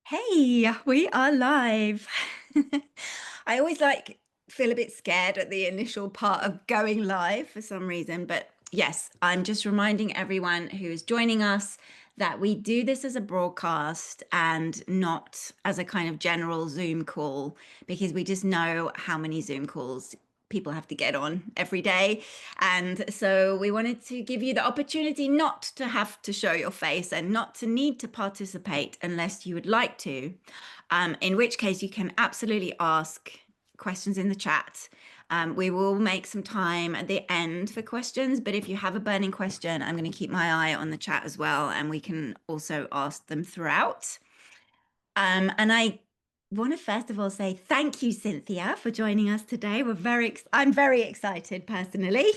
Hey, we are live. I always feel a bit scared at the initial part of going live for some reason, but yes, I'm just reminding everyone who is joining us that we do this as a broadcast and not as a kind of general Zoom call because we just know how many Zoom calls people have to get on every day. And so we wanted to give you the opportunity not to have to show your face and not to need to participate unless you would like to. In which case, you can absolutely ask questions in the chat. We will make some time at the end for questions, but if you have a burning question, I'm going to keep my eye on the chat as well, and we can also ask them throughout. And I want to first of all say thank you, Cynthia, for joining us today. I'm very excited personally.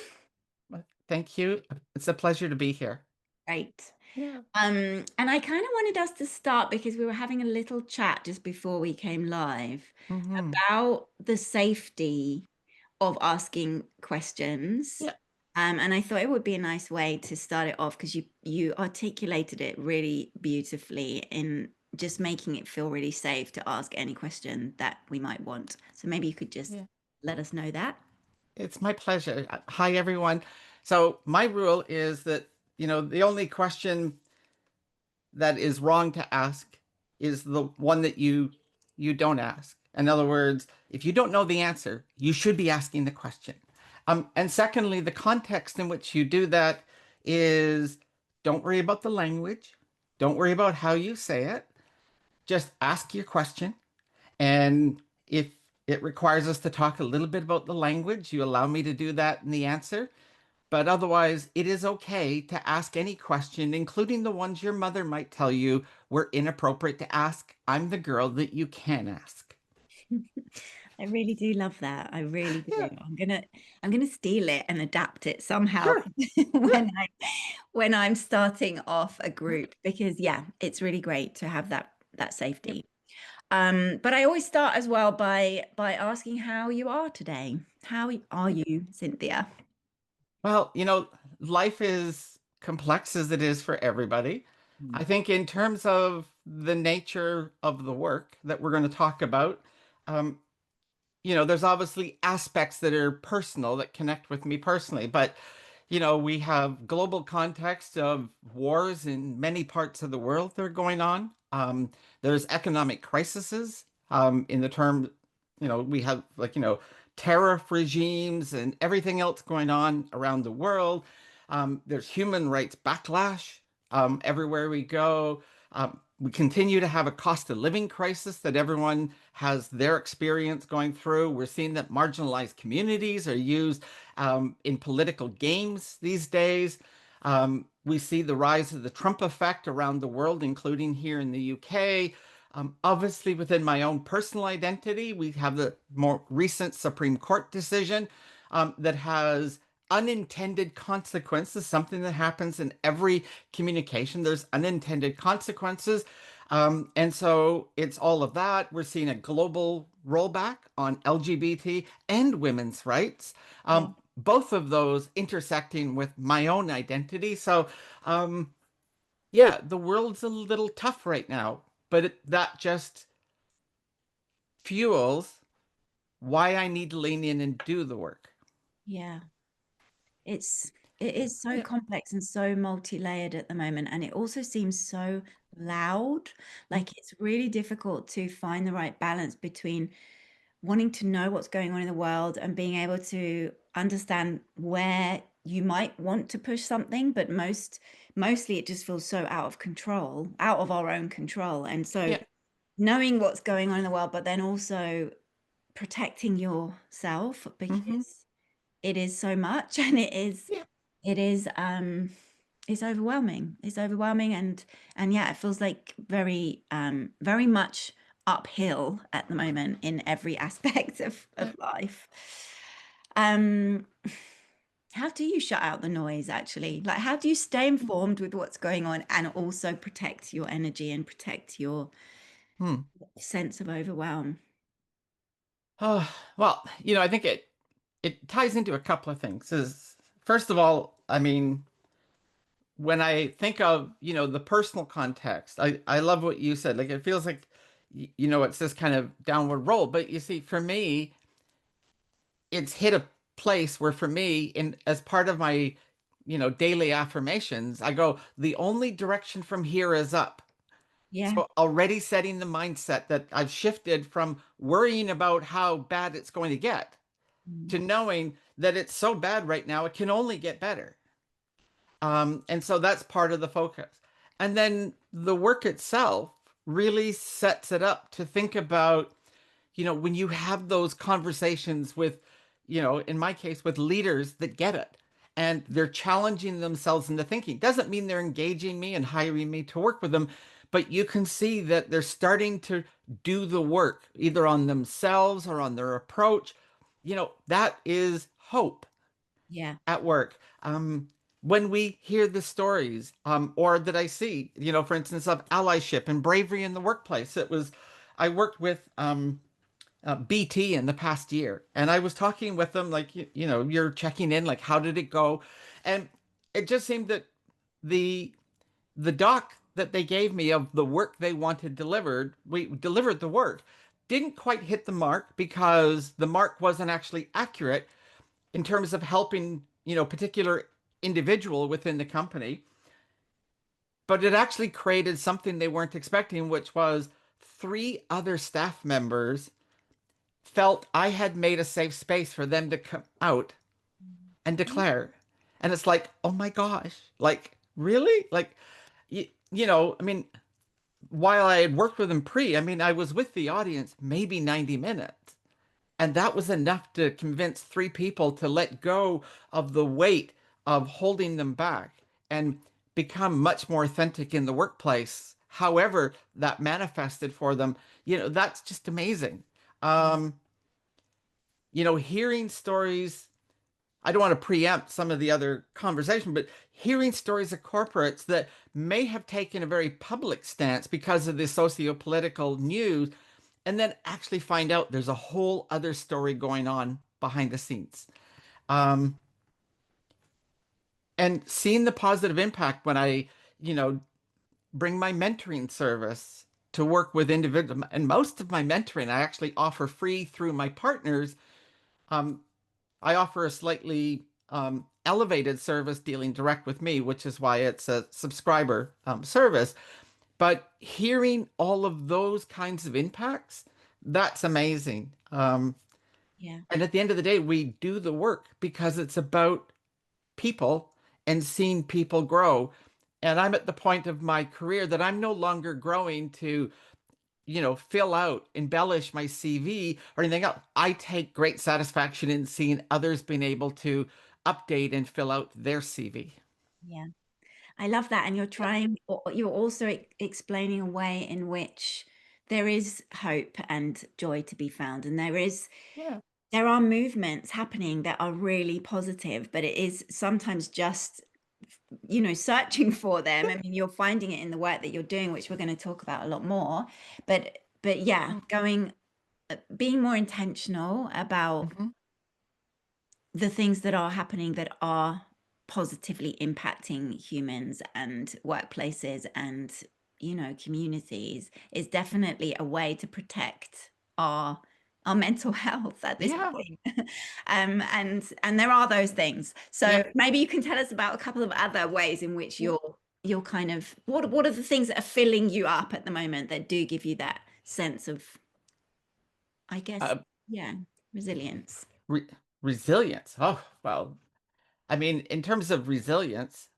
Thank you. It's a pleasure to be here. Great. Yeah. And I kind of wanted us to start because we were having a little chat just before we came live Hmm. about the safety of asking questions. Yeah. And I thought it would be a nice way to start it off because you articulated it really beautifully in just making it feel really safe to ask any question that we might want. So maybe you could just Yeah. let us know that. It's my pleasure. Hi, everyone. So my rule is that, the only question that is wrong to ask is the one that you don't ask. In other words, if you don't know the answer, you should be asking the question. And secondly, the context in which you do that is don't worry about the language. Don't worry about how you say it. Just ask your question. And if it requires us to talk a little bit about the language, you allow me to do that in the answer. But otherwise, it is okay to ask any question, including the ones your mother might tell you were inappropriate to ask. I'm the girl that you can ask. I really do love that. I really do. Yeah, I'm gonna steal it and adapt it somehow sure. Yeah. when I'm starting off a group because yeah, it's really great to have that Yep. safety. But I always start as well by asking how you are today. How are you, Cynthia? Well, life is complex as it is for everybody. Mm. I think in terms of the nature of the work that we're going to talk about, um, there's obviously aspects that are personal that connect with me personally, but we have global context of wars in many parts of the world that are going on. There's economic crises, in the term, we have tariff regimes and everything else going on around the world. There's human rights backlash, everywhere we go. We continue to have a cost of living crisis that everyone has their experience going through. We're seeing that marginalized communities are used in political games these days. We see the rise of the Trump effect around the world, including here in the UK. Obviously, within my own personal identity, we have the more recent Supreme Court decision that has unintended consequences, something that happens in every communication. There's unintended consequences. And so it's all of that. We're seeing a global rollback on LGBT and women's rights. Yeah. Both of those intersecting with my own identity. So, yeah, the world's a little tough right now, but that just fuels why I need to lean in and do the work. Yeah. It's it is so Yeah. complex and so multi-layered at the moment, and it also seems so loud. Like it's really difficult to find the right balance between wanting to know what's going on in the world and being able to understand where you might want to push something, but mostly it just feels so out of control, out of our own control. And so Yeah. knowing what's going on in the world, but then also protecting yourself Hmm. because it is so much and Yeah. it is it's overwhelming. It's overwhelming and yeah, it feels like very much uphill at the moment in every aspect Yeah. of life. Um, how do you shut out the noise actually? Like how do you stay informed with what's going on and also protect your energy and protect your Hmm. sense of overwhelm? Well, I think it ties into a couple of things. Is first of all, I mean, when I think of, the personal context, I love what you said. Like it feels like, it's this kind of downward roll. But you see, for me, it's hit a place where for me, in as part of my, daily affirmations, I go, the only direction from here is up. Yeah. So already setting the mindset that I've shifted from worrying about how bad it's going to get Mm. to knowing that it's so bad right now, it can only get better. And so that's part of the focus. And then the work itself really sets it up to think about, when you have those conversations with, in my case, with leaders that get it and they're challenging themselves into thinking. Doesn't mean they're engaging me and hiring me to work with them, but you can see that they're starting to do the work either on themselves or on their approach. That is hope Yeah. at work. When we hear the stories, or that I see, for instance, of allyship and bravery in the workplace, I worked with BT in the past year, and I was talking with them, like, you're checking in, like, how did it go? And it just seemed that the the doc that they gave me of the work they wanted delivered, we delivered the work, didn't quite hit the mark because the mark wasn't actually accurate in terms of helping, particular individual within the company, but it actually created something they weren't expecting, which was three other staff members felt I had made a safe space for them to come out and declare. And it's like, oh my gosh, like, really? Like, I mean, while I had worked with them I mean, I was with the audience maybe 90 minutes. And that was enough to convince three people to let go of the weight of holding them back and become much more authentic in the workplace. However, that manifested for them, that's just amazing. Um, hearing stories, I don't want to preempt some of the other conversation, but hearing stories of corporates that may have taken a very public stance because of the socio-political news, and then actually find out there's a whole other story going on behind the scenes. Um, and seeing the positive impact when I, you know, bring my mentoring service to work with individuals, and most of my mentoring I actually offer free through my partners. Um, I offer a slightly elevated service dealing direct with me, which is why it's a subscriber service. But hearing all of those kinds of impacts, that's amazing. Yeah. And at the end of the day, we do the work because it's about people and seeing people grow. And I'm at the point of my career that I'm no longer growing to, fill out, embellish my CV or anything else. I take great satisfaction in seeing others being able to update and fill out their CV. Yeah. I love that. And you're also explaining a way in which there is hope and joy to be found. And Yeah. there are movements happening that are really positive, but it is sometimes just, searching for them. I mean, you're finding it in the work that you're doing, which we're going to talk about a lot more. But yeah, being more intentional about Mhm. the things that are happening that are positively impacting humans and workplaces and communities is definitely a way to protect our mental health at this Yeah. point. And there are those things, so Yeah. maybe you can tell us about a couple of other ways in which Yeah. you're kind of what are the things that are filling you up at the moment that do give you that sense of, I guess, Uh, yeah, resilience. re Resilience. Oh, well, I mean, in terms of resilience,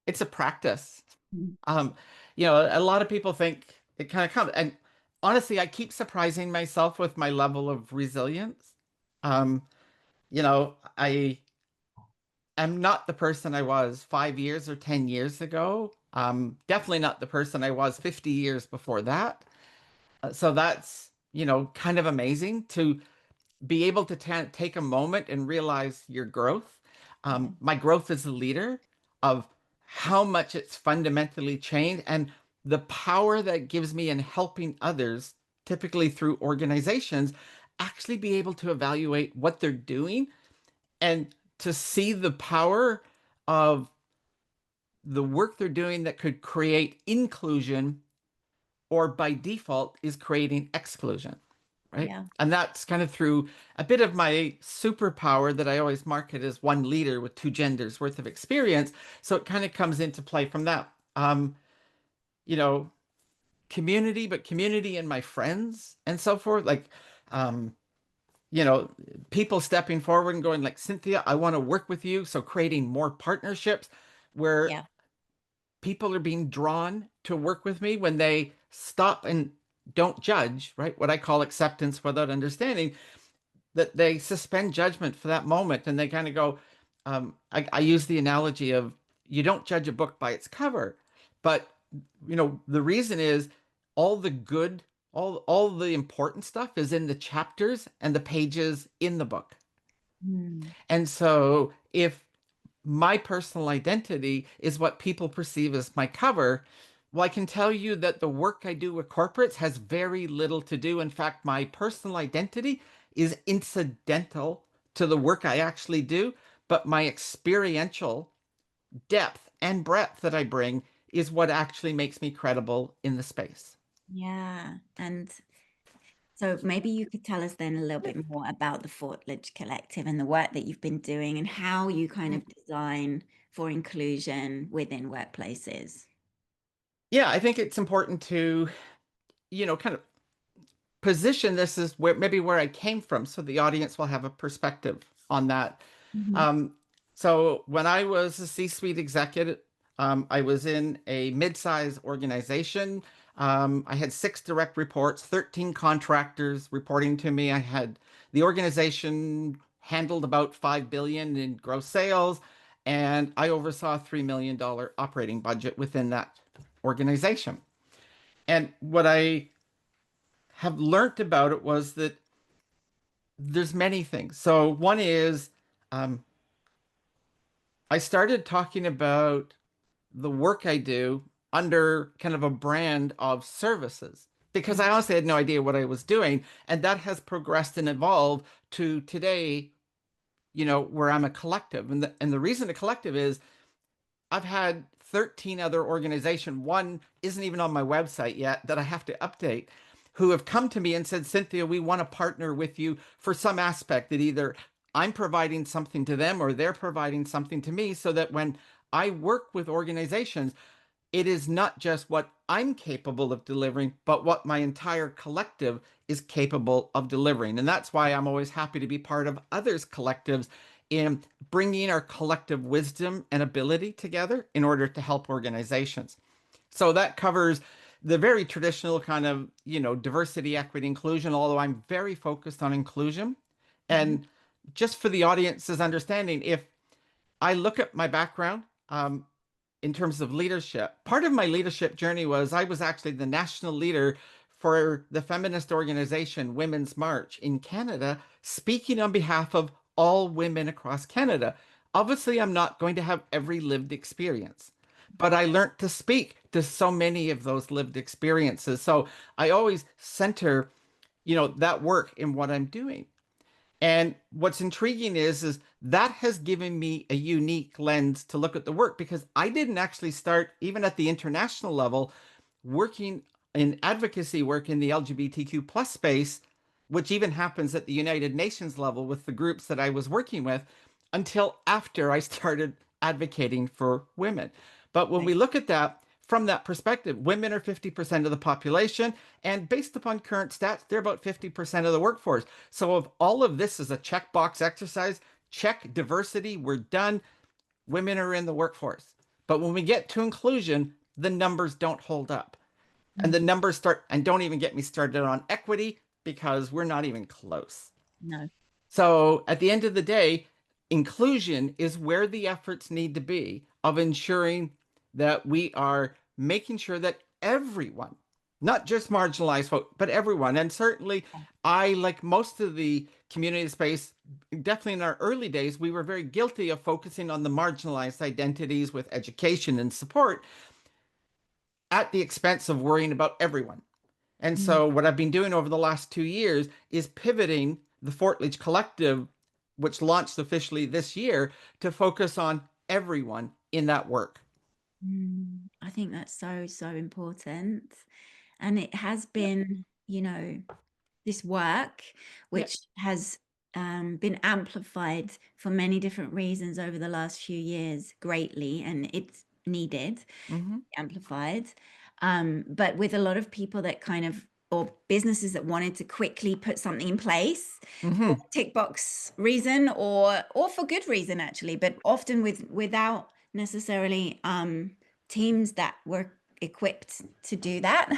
it's a practice. Mm. Um, a lot of people think it kind of comes, and honestly, I keep surprising myself with my level of resilience. I am not the person I was 5 years or 10 years ago. Definitely not the person I was 50 years before that. So that's, kind of amazing to be able to take a moment and realize your growth. Yeah. My growth as a leader, of how much it's fundamentally changed, and the power that gives me in helping others, typically through organizations, actually be able to evaluate what they're doing and to see the power of the work they're doing that could create inclusion or by default is creating exclusion, right? Yeah. And that's kind of through a bit of my superpower that I always market as one leader with two genders worth of experience. So it kind of comes into play from that. You know, community, but community and my friends and so forth. Like, um, you know, people stepping forward and going like, Cynthia, I want to work with you. So creating more partnerships where Yeah. people are being drawn to work with me when they stop and don't judge, right? What I call acceptance without understanding, that they suspend judgment for that moment and they kind of go, I use the analogy of you don't judge a book by its cover, but the reason is all the good, all the important stuff is in the chapters and the pages in the book. Mm. And so if my personal identity is what people perceive as my cover, well, I can tell you that the work I do with corporates has very little to do. In fact, my personal identity is incidental to the work I actually do, but my experiential depth and breadth that I bring is what actually makes me credible in the space. Yeah. And so maybe you could tell us then a little bit more about the Fortlage Collective and the work that you've been doing and how you kind of design for inclusion within workplaces. Yeah, I think it's important to, kind of position this as where I came from so the audience will have a perspective on that. Mhm. Um, so when I was a C-suite executive, I was in a mid-sized organization. I had 6 direct reports, 13 contractors reporting to me. I had the organization handled about 5 billion in gross sales, and I oversaw a $3 million operating budget within that organization. And what I have learned about it was that there's many things. So one is um, I started talking about the work I do under kind of a brand of services because I honestly had no idea what I was doing. And that has progressed and evolved to today, where I'm a collective. And the reason a collective is I've had 13 other organizations. One isn't even on my website yet that I have to update, who have come to me and said, Cynthia, we want to partner with you for some aspect that either I'm providing something to them or they're providing something to me so that when I work with organizations, it is not just what I'm capable of delivering, but what my entire collective is capable of delivering. And that's why I'm always happy to be part of others' collectives in bringing our collective wisdom and ability together in order to help organizations. So that covers the very traditional kind of, diversity, equity, inclusion, although I'm very focused on inclusion. Mhm. And just for the audience's understanding, if I look at my background, in terms of leadership. Part of my leadership journey was I was actually the national leader for the feminist organization Women's March in Canada, speaking on behalf of all women across Canada. Obviously, I'm not going to have every lived experience, but I learned to speak to so many of those lived experiences. So I always center, that work in what I'm doing. And what's intriguing is that has given me a unique lens to look at the work because I didn't actually start even at the international level working in advocacy work in the LGBTQ plus space, which even happens at the United Nations level with the groups that I was working with until after I started advocating for women. But when we Right. look at that from that perspective, women are 50% of the population, and based upon current stats, they're about 50% of the workforce. So if all of this is a checkbox exercise, check diversity, we're done, women are in the workforce. But when we get to inclusion, the numbers don't hold up. And the Mhm. numbers start, and don't even get me started on equity because we're not even close. No. So at the end of the day, inclusion is where the efforts need to be of ensuring that we are making sure that everyone, not just marginalized folk, but everyone, and certainly I, like most of the community space, definitely in our early days, we were very guilty of focusing on the marginalized identities with education and support at the expense of worrying about everyone. And Mm. so, what I've been doing over the last 2 years is pivoting the FORTLAGE Collective, which launched officially this year, to focus on everyone in that work. I think that's so, so important. And it has Yeah. been, this work, Yeah. which has been amplified for many different reasons over the last few years greatly, and it's needed, Hmm. amplified. But with a lot of people that kind of, or businesses that wanted to quickly put something in place for Hmm. a tick box reason or for good reason actually, but often without necessarily teams that were equipped to do that.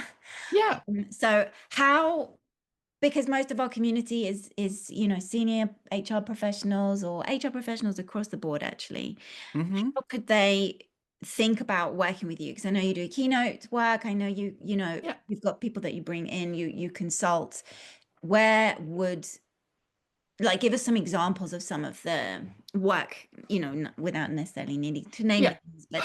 Yeah. So how, because most of our community is senior HR professionals or HR professionals across the board actually, Hmm. how could they think about working with you? Because I know you do keynote work. I know Yeah. you've got people that you bring in, you consult. Where would, like, give us some examples of some of the work, without necessarily needing to name Yeah. names, but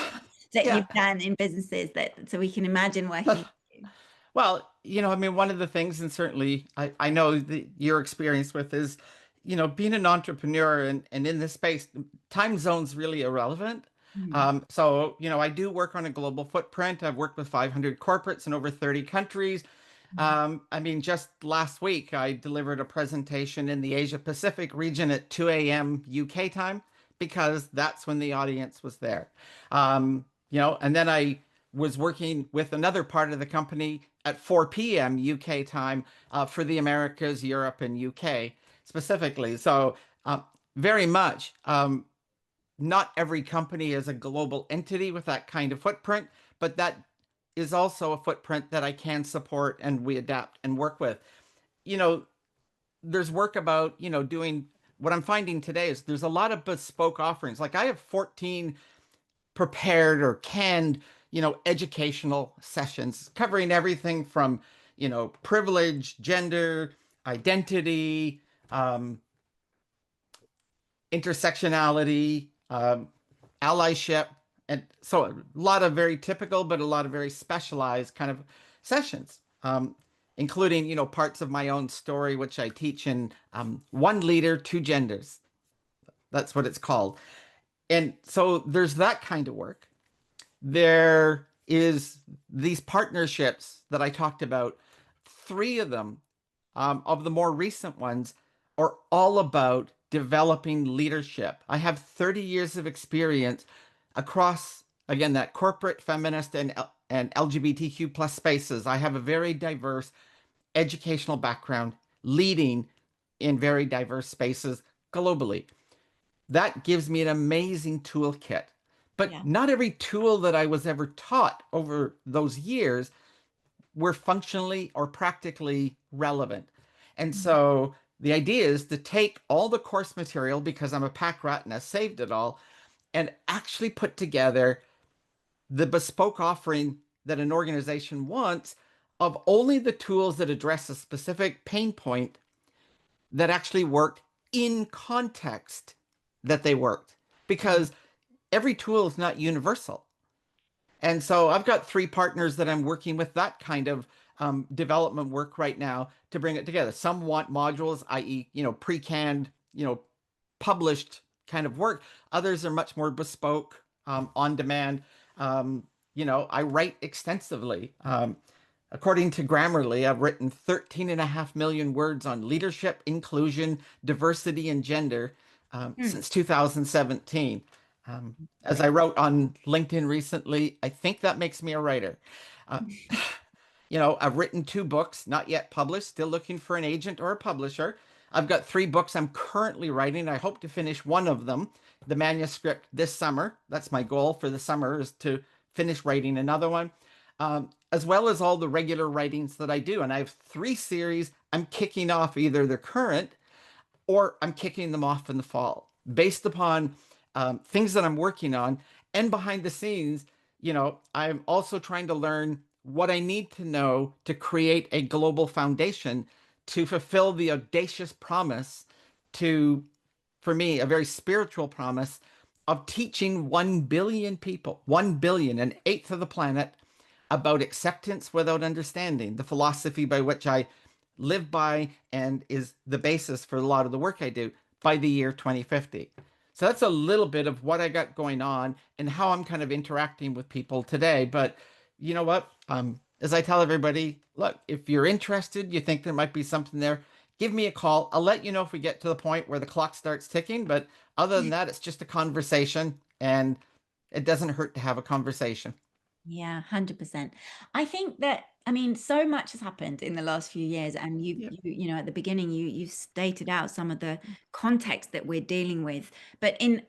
that Yeah. you've done in businesses that so we can imagine working with you. Well, I mean, one of the things, and certainly I know that your experience with is, being an entrepreneur and in this space, time zone's really irrelevant. Mm. So, I do work on a global footprint. I've worked with 500 corporates in over 30 countries. I mean, just last week, I delivered a presentation in the Asia Pacific region at 2 a.m. UK time because that's when the audience was there. And then I was working with another part of the company at 4 p.m. UK time for the Americas, Europe, and UK specifically. So, very much. Not every company is a global entity with that kind of footprint, but that is also a footprint that I can support and we adapt and work with. You know, there's work about, doing what I'm finding today is there's a lot of bespoke offerings. Like I have 14 prepared or canned, educational sessions covering everything from, privilege, gender, identity, um, intersectionality, allyship. And so a lot of very typical, but a lot of very specialized kind of sessions, including, parts of my own story, which I teach in One Leader, Two Genders. That's what it's called. And so there's that kind of work. There is these partnerships that I talked about. Three of them, of the more recent ones, are all about developing leadership. I have 30 years of experience across, again, that corporate, feminist, and LGBTQ plus spaces. I have a very diverse educational background leading in very diverse spaces globally. That gives me an amazing toolkit. But Yeah. not every tool that I was ever taught over those years were functionally or practically relevant. And Mm. so the idea is to take all the course material because I'm a pack rat and I saved it all and actually put together the bespoke offering that an organization wants of only the tools that address a specific pain point that actually worked in context that they worked because every tool is not universal. And so I've got three partners that I'm working with that kind of development work right now to bring it together. Some want modules, i.e., pre-canned, published kind of work. Others are much more bespoke, on demand. I write extensively. According to Grammarly, I've written 13 and a half million words on leadership, inclusion, diversity, and gender Mm. since 2017. As I wrote on LinkedIn recently, I think that makes me a writer. Uh, I've written two books, not yet published, still looking for an agent or a publisher. I've got three books I'm currently writing. I hope to finish one of them, the manuscript this summer. That's my goal for the summer is to finish writing another one, as well as all the regular writings that I do. And I have three series I'm kicking off either the current or I'm kicking them off in the fall based upon things that I'm working on. And behind the scenes, I'm also trying to learn what I need to know to create a global foundation to fulfill the audacious promise to, for me, a very spiritual promise of teaching 1 billion people, 1 billion, an eighth of the planet, about acceptance without understanding, the philosophy by which I live by and is the basis for a lot of the work I do by the year 2050. So that's a little bit of what I got going on and how I'm kind of interacting with people today. But you know what? As I tell everybody, look, if you're interested, you think there might be something there, give me a call. I'll let you know if we get to the point where the clock starts ticking. But other than that, it's just a conversation, and it doesn't hurt to have a conversation. Yeah, 100%. I think that, I mean, so much has happened in the last few years, and Yep. you know, at the beginning, you stated out some of the context that we're dealing with. But in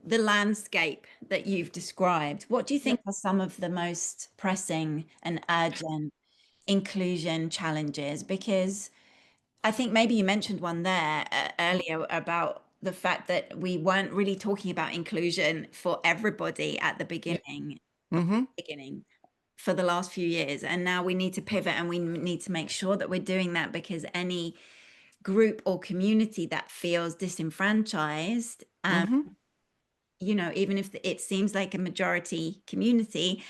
the landscape that you've described, what do you think Yep. are some of the most pressing and urgent inclusion challenges? Because I think maybe you mentioned one there earlier about the fact that we weren't really talking about inclusion for everybody at the Yep. the Mm-hmm. beginning for the last few years. And now we need to pivot and we need to make sure that we're doing that because any group or community that feels disenfranchised, Mm-hmm. you know, even if it seems like a majority community,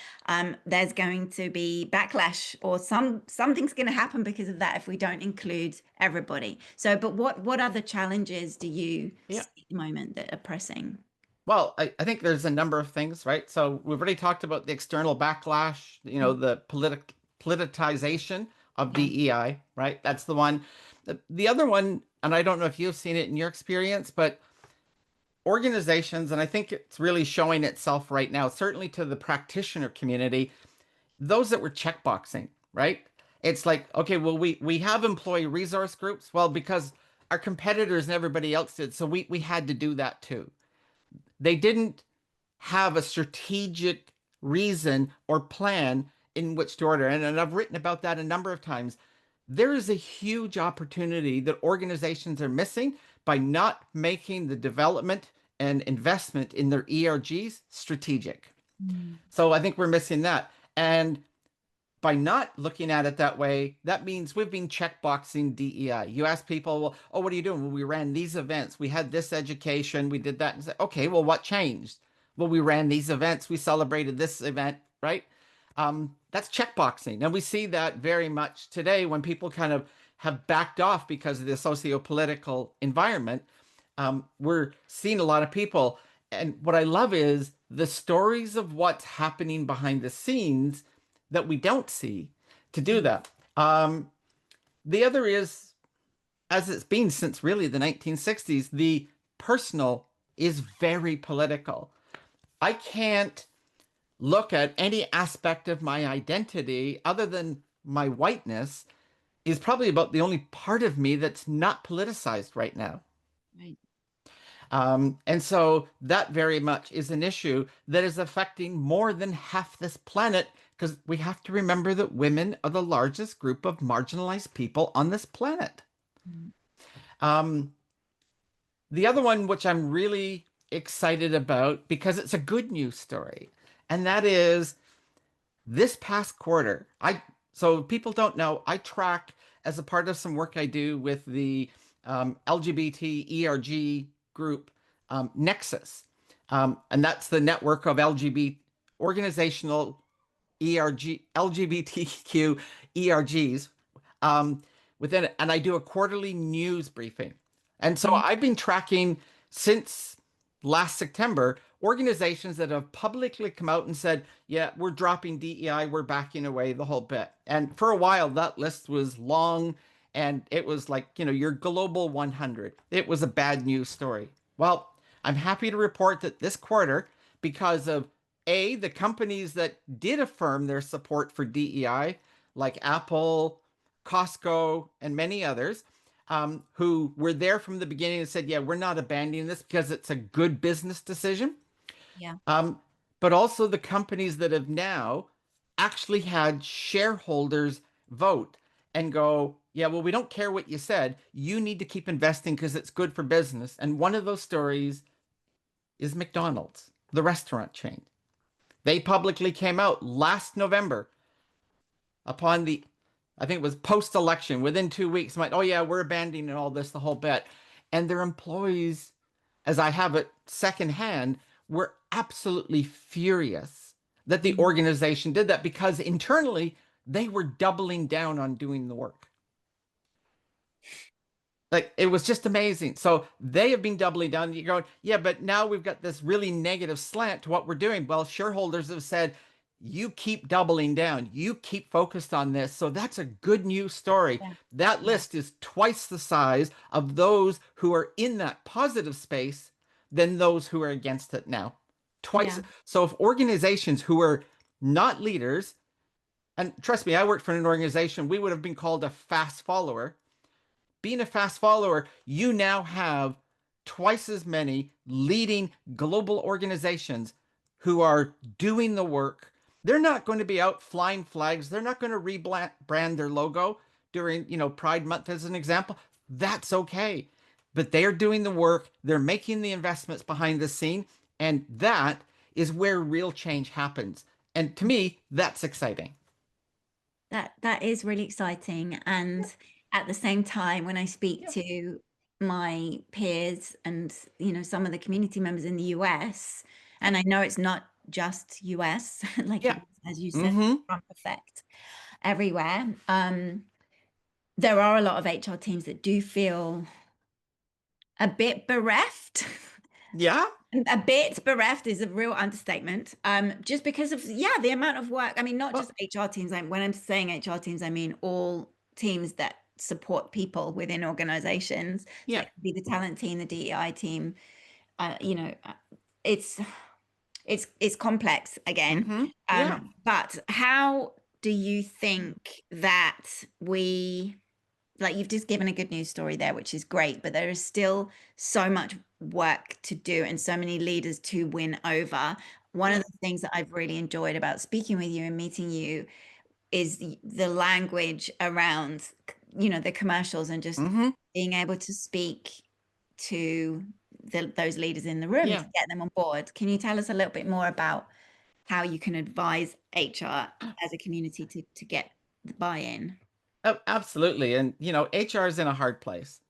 there's going to be backlash or something's going to happen because of that if we don't include everybody. So, but what other challenges do you see Yep. at the moment that are pressing? Well, I think there's a number of things, right? So we've already talked about the external backlash, the politicization of Yeah. DEI, right? That's the one. The other one, and I don't know if you've seen it in your experience, but organizations, and I think it's really showing itself right now, certainly to the practitioner community, those that were checkboxing, right? It's like, okay, well, we have employee resource groups. Well, because our competitors and everybody else did, so we had to do that too. They didn't have a strategic reason or plan in which to order. And I've written about that a number of times. There is a huge opportunity that organizations are missing by not making the development and investment in their ERGs strategic. Mm. So I think we're missing that. And by not looking at it that way, that means we've been checkboxing DEI. You ask people, well, oh, what are you doing? Well, we ran these events. We had this education. We did that. And say, okay, well, what changed? Well, we ran these events. We celebrated this event, right? That's checkboxing. And we see that very much today when people kind of have backed off because of the socio-political environment. We're seeing a lot of people. And what I love is the stories of what's happening behind the scenes that we don't see to do Mm. that. The other is, as it's been since really the 1960s, the personal is very political. I can't look at any aspect of my identity other than my whiteness is probably about the only part of me that's not politicized right now. Right. And so that very much is an issue that is affecting more than half this planet because we have to remember that women are the largest group of marginalized people on this planet. Mm. Um, the other one, which I'm really excited about because it's a good news story, and that is this past quarter. So people don't know, I track as a part of some work I do with the LGBT ERG group Nexus, and that's the network of LGBT organizational ERG LGBTQ ERGs um, within it, and I do a quarterly news briefing. And so Mm. I've been tracking since last September organizations that have publicly come out and said, yeah, we're dropping DEI, we're backing away the whole bit. And for a while, that list was long and it was like, your global 100. It was a bad news story. Well, I'm happy to report that this quarter, because of the companies that did affirm their support for DEI, like Apple, Costco, and many others, who were there from the beginning and said, yeah, we're not abandoning this because it's a good business decision. Yeah. Um, but also the companies that have now actually had shareholders vote and go, yeah, well, we don't care what you said. You need to keep investing because it's good for business. And one of those stories is McDonald's, the restaurant chain. They publicly came out last November upon I think it was post-election, within 2 weeks, went, oh yeah, we're abandoning all this, the whole bit. And their employees, as I have it secondhand, were absolutely furious that the Mm. organization did that because internally they were doubling down on doing the work. Like it was just amazing. So they have been doubling down. You're going, yeah, but now we've got this really negative slant to what we're doing. Well, shareholders have said, you keep doubling down. You keep focused on this. So that's a good news story. Yeah. That Yeah. list is twice the size of those who are in that positive space than those who are against it now. Twice. Yeah. So if organizations who are not leaders, and trust me, I worked for an organization, we would have been called a fast follower. Being a fast follower, you now have twice as many leading global organizations who are doing the work. They're not going to be out flying flags. They're not going to rebrand their logo during, Pride Month as an example. That's okay. But they're doing the work. They're making the investments behind the scene. And that is where real change happens. And to me, that's exciting. That is really exciting. And at the same time, when I speak to my peers and some of the community members in the US, and I know it's not just US, like Yeah. as you said, Mm-hmm. Trump effect everywhere. There are a lot of HR teams that do feel a bit bereft. Yeah. A bit bereft is a real understatement. Just because of the amount of work. I mean, not just Well, HR teams. When I'm saying HR teams, I mean all teams that support people within organizations. So yeah. that could be the talent team, the DEI team. It's it's complex again. Mm-hmm. Yeah. But how do you think that we like you've just given a good news story there, which is great, but there is still so much work to do and so many leaders to win over. One of Yeah. the things that I've really enjoyed about speaking with you and meeting you is the language around, the commercials and just Mm-hmm. being able to speak to those leaders in the room to Yeah. get them on board. Can you tell us a little bit more about how you can advise HR as a community to get the buy-in? Oh, absolutely. And HR is in a hard place.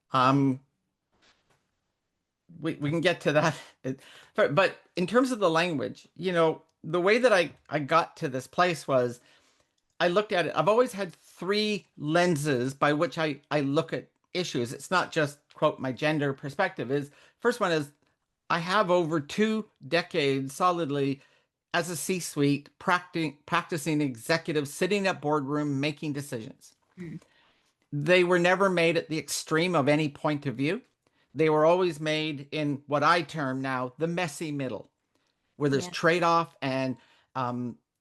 We can get to that. But in terms of the language, the way that I got to this place was I looked at it. I've always had three lenses by which I look at issues. It's not just quote my gender perspective. Is first one is I have over 2 decades solidly as a C-suite practicing executive, sitting at boardroom, making decisions. Mm. They were never made at the extreme of any point of view. They were always made in what I term now the messy middle, where there's Yeah, trade-off and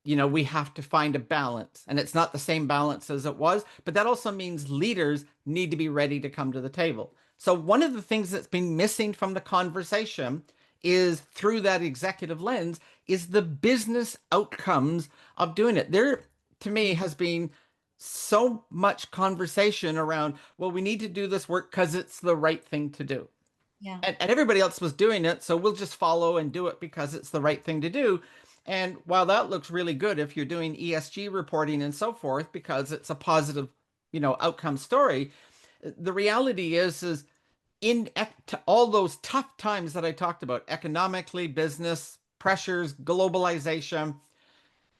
we have to find a balance. And it's not the same balance as it was, but that also means leaders need to be ready to come to the table. So one of the things that's been missing from the conversation is through that executive lens is the business outcomes of doing it. There, to me, has been so much conversation around, well, we need to do this work because it's the right thing to do. yeah, And everybody else was doing it, so we'll just follow and do it because it's the right thing to do. And while that looks really good if you're doing ESG reporting and so forth, because it's a positive, outcome story, the reality is in all those tough times that I talked about, economically, business pressures, globalization,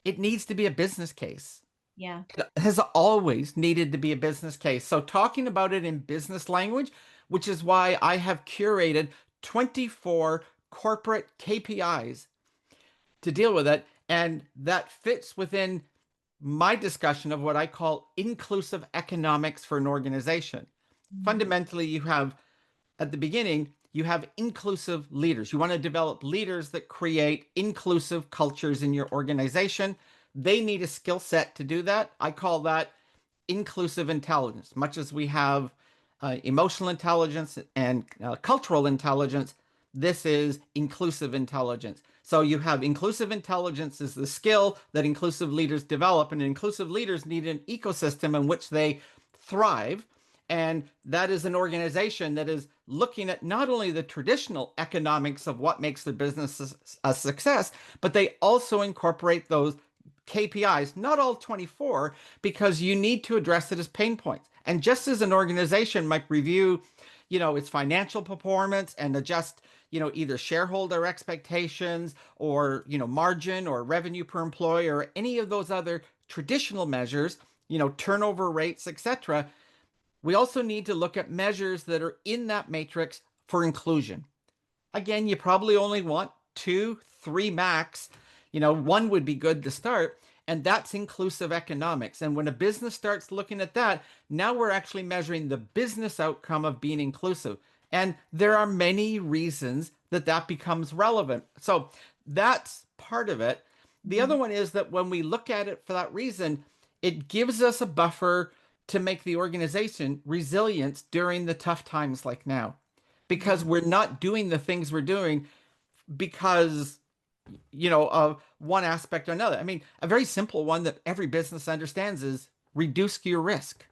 it needs to be a business case. yeah. It has always needed to be a business case. So talking about it in business language, which is why I have curated 24 corporate KPIs to deal with it. And that fits within my discussion of what I call inclusive economics for an organization. Mm. Fundamentally, you have at the beginning, you have inclusive leaders. You want to develop leaders that create inclusive cultures in your organization. They need a skill set to do that. I call that inclusive intelligence. Much as we have emotional intelligence and cultural intelligence, this is inclusive intelligence. So you have inclusive intelligence is the skill that inclusive leaders develop, and inclusive leaders need an ecosystem in which they thrive. And that is an organization that is looking at not only the traditional economics of what makes the business a success, but they also incorporate those KPIs, not all 24, because you need to address it as pain points. And just as an organization might review, its financial performance and adjust, either shareholder expectations or, margin or revenue per employee or any of those other traditional measures, turnover rates, etc., We also need to look at measures that are in that matrix for inclusion. Again, you probably only want two, three max. One would be good to start, and that's inclusive economics. And when a business starts looking at that, now we're actually measuring the business outcome of being inclusive. And there are many reasons that that becomes relevant. So that's part of it. The other Mhm. one is that when we look at it for that reason, it gives us a buffer to make the organization resilient during the tough times like now, because Yeah. we're not doing the things we're doing because of one aspect or another. I mean, a very simple one that every business understands is reduce your risk.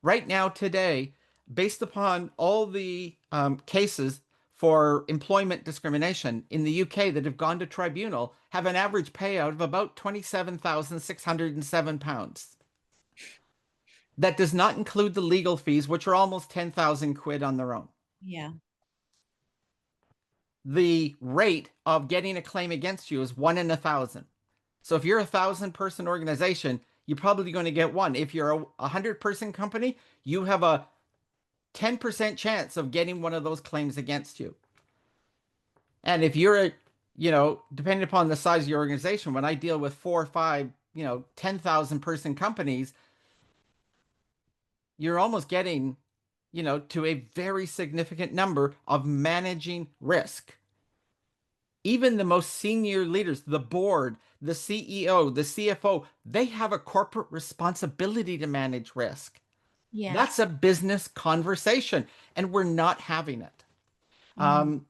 Right now, today, based upon all the cases for employment discrimination in the UK that have gone to tribunal, have an average payout of about £27,607. That does not include the legal fees, which are almost 10,000 quid on their own. Yeah. The rate of getting a claim against you is 1 in 1,000. So if you're 1,000 person organization, you're probably going to get one. If you're a 100 person company, you have a 10% chance of getting one of those claims against you. And if you're depending upon the size of your organization, when I deal with four or five, 10,000 person companies, you're almost getting, to a very significant number of managing risk. Even the most senior leaders, the board, the CEO, the CFO, they have a corporate responsibility to manage risk. Yeah. That's a business conversation, and we're not having it. Mm. Um,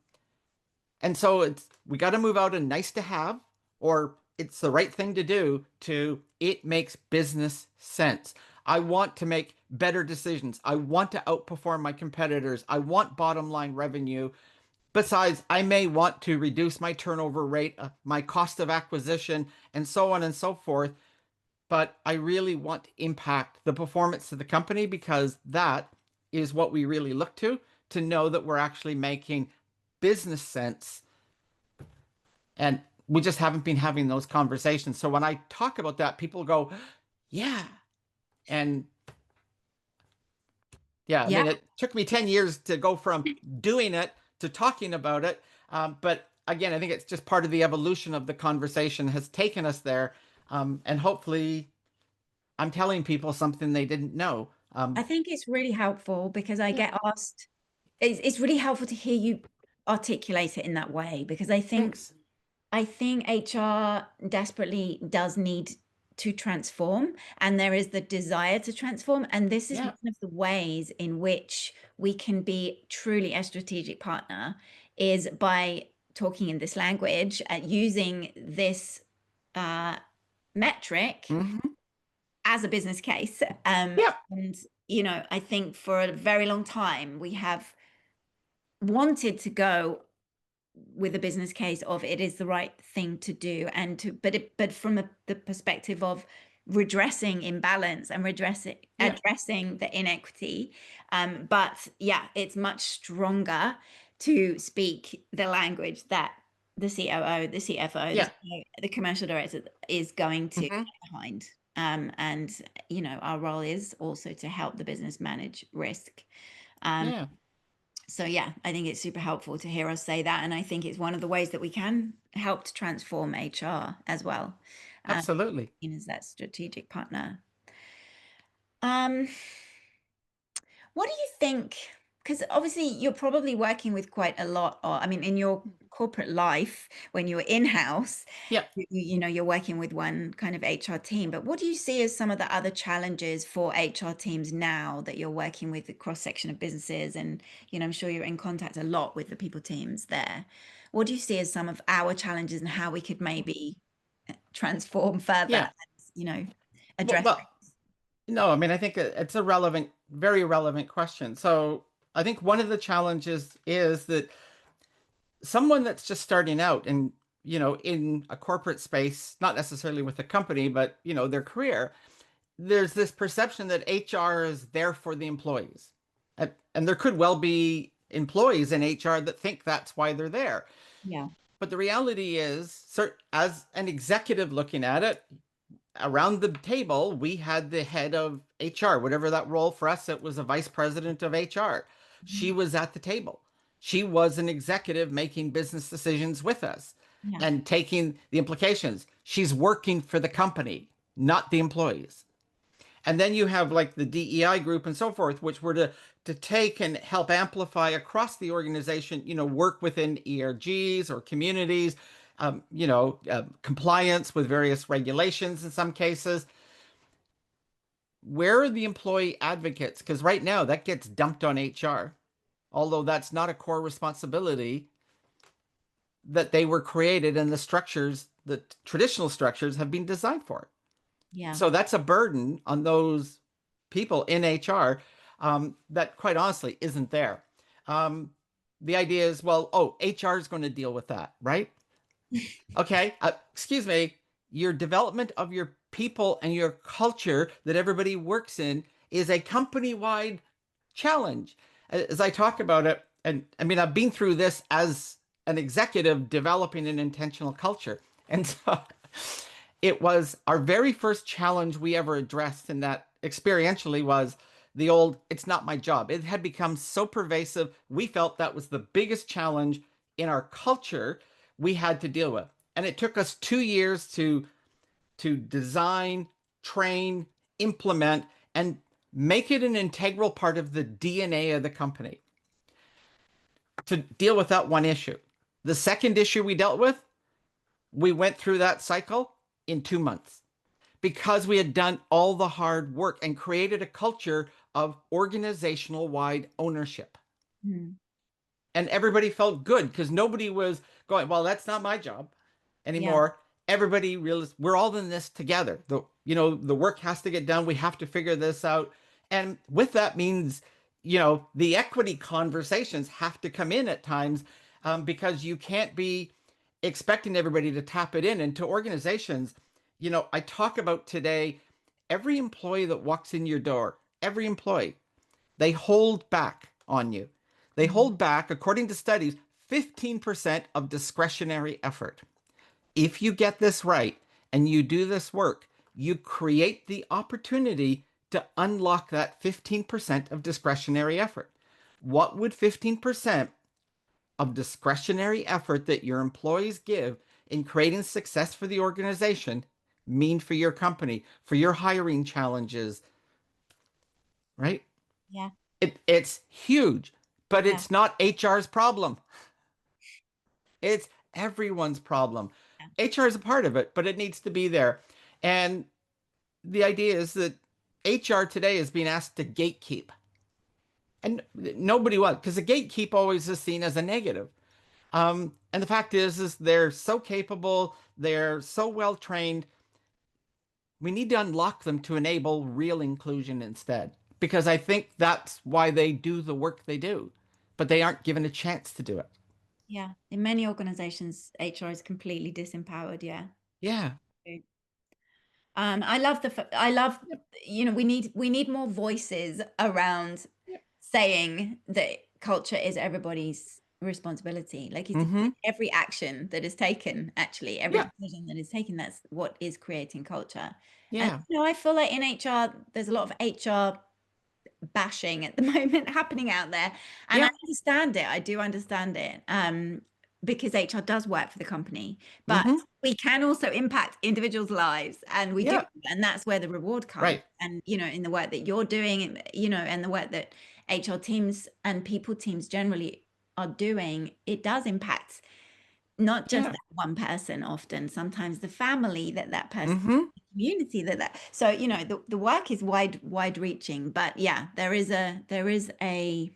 and so we got to move out a nice to have, or it's the right thing to do, to it makes business sense. I want to make better decisions. I want to outperform my competitors. I want bottom line revenue. Besides, I may want to reduce my turnover rate, my cost of acquisition, and so on and so forth. But I really want to impact the performance of the company, because that is what we really look to know that we're actually making business sense. And we just haven't been having those conversations. So when I talk about that, people go, yeah. And yeah, I Yeah. mean, it took me 10 years to go from doing it to talking about it. But again, I think it's just part of the evolution of the conversation has taken us there. And hopefully, I'm telling people something they didn't know. I think it's really helpful because I Yeah, get asked, it's really helpful to hear you articulate it in that way because thanks. I think HR desperately does need to transform, and there is the desire to transform. And this is one Yeah. of the ways in which we can be truly a strategic partner is by talking in this language, using this uh, metric Hmm. as a business case. Yeah. And, I think for a very long time, we have wanted to go with a business case of it is the right thing to do and to but from the perspective of redressing imbalance and redressing Yeah. addressing the inequity, but yeah, it's much stronger to speak the language that the COO, the CFO, Yeah. the commercial director is going to get Hmm. behind. And our role is also to help the business manage risk. um, Yeah. so yeah, I think it's super helpful to hear us say that, and I think it's one of the ways that we can help to transform HR as well, um, Absolutely. as that strategic partner. Um, what do you think? Because obviously you're probably working with quite a lot, or I mean, in your corporate life, when you're in-house, Yeah. you're working with one kind of HR team. But what do you see as some of the other challenges for HR teams now that you're working with the cross-section of businesses? And, I'm sure you're in contact a lot with the people teams there. What do you see as some of our challenges and how we could maybe transform further Yeah. and, address? Well, no, I mean, I think it's a relevant, very relevant question. So I think one of the challenges is that someone that's just starting out and, in a corporate space, not necessarily with a company, but, their career, there's this perception that HR is there for the employees. And there could well be employees in HR that think that's why they're there. Yeah. But the reality is, as an executive looking at it, around the table, we had the head of HR, whatever that role for us, it was a vice president of HR. She Mhm. was at the table. She was an executive making business decisions with us Yeah. and taking the implications. She's working for the company, not the employees. And then you have like the DEI group and so forth, which were to take and help amplify across the organization, work within ERGs or communities, compliance with various regulations in some cases. Where are the employee advocates? Because right now that gets dumped on HR, although that's not a core responsibility that they were created and the structures, the traditional structures have been designed for. Yeah. So that's a burden on those people in HR that quite honestly isn't there. Um, the idea is, well, oh, HR is going to deal with that, right? Okay, excuse me, your development of your people and your culture that everybody works in is a company-wide challenge. As I talk about it, and I mean, I've been through this as an executive developing an intentional culture. And so it was our very first challenge we ever addressed in that experientially was the old, it's not my job. It had become so pervasive. We felt that was the biggest challenge in our culture we had to deal with. And it took us 2 years to design, train, implement, and make it an integral part of the DNA of the company to deal with that one issue. The second issue we dealt with, we went through that cycle in 2 months because we had done all the hard work and created a culture of organizational wide ownership. Mm. And everybody felt good because nobody was going, well, that's not my job Yeah. anymore. Everybody realized we're all in this together. The work has to get done. We have to figure this out. And with that means, the equity conversations have to come in at times because you can't be expecting everybody to tap it in. And to organizations, I talk about today, every employee that walks in your door, every employee, they hold back on you. They Mm. hold back, according to studies, 15% of discretionary effort. If you get this right and you do this work, you create the opportunity to unlock that 15% of discretionary effort. What would 15% of discretionary effort that your employees give in creating success for the organization mean for your company, for your hiring challenges, right? Yeah. It's huge, but Yeah. it's not HR's problem. It's everyone's problem. Yeah. HR is a part of it, but it needs to be there. And the idea is that HR today is being asked to gatekeep. And nobody was, because the gatekeep always is seen as a negative. And the fact is they're so capable, they're so well trained. We need to unlock them to enable real inclusion instead. Because I think that's why they do the work they do, but they aren't given a chance to do it. Yeah. In many organizations, HR is completely disempowered. Yeah. Yeah. I love I love, Yep. we need more voices around Yep. saying that culture is everybody's responsibility. Like you said, Mm-hmm. every action that is taken, actually, every Yeah. decision that is taken, that's what is creating culture. And Yeah. I feel like in HR, there's a lot of HR bashing at the moment happening out there. And I Yep. understand it. I do understand it. Because HR does work for the company, but Mm-hmm. we can also impact individuals' lives, and we do. Yeah. And that's where the reward comes. Right. And, in the work that you're doing, and the work that HR teams and people teams generally are doing, it does impact not just Yeah. that one person, often sometimes the family that person, Mm-hmm. the community that so the work is wide reaching, but yeah, there is a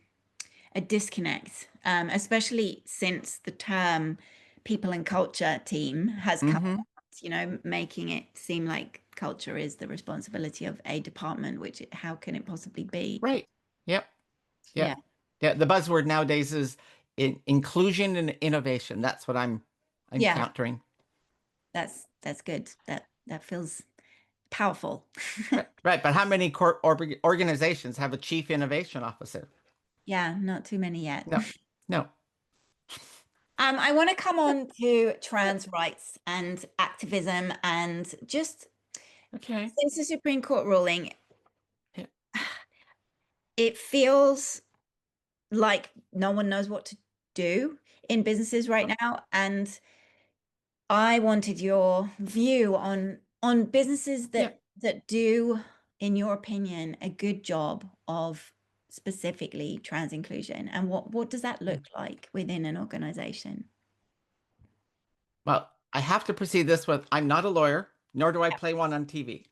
disconnect, especially since the term people and culture team has come Mm-hmm. about, making it seem like culture is the responsibility of a department, which how can it possibly be? Right. Yep. Yeah. Yep. Yeah. The buzzword nowadays is inclusion and innovation. That's what I'm Yeah, encountering. that's good. That feels powerful. Right. Right. But how many organizations have a chief innovation officer? Yeah, not too many yet. No. No. I want to come on to Yep. trans rights and activism, and just Okay. since the Supreme Court ruling, it feels like no one knows what to do in businesses right now. And I wanted your view on businesses Yeah. that do, in your opinion, a good job of specifically trans inclusion, and what does that look like within an organization? Well, I have to proceed this with I'm not a lawyer, nor do I play one on TV.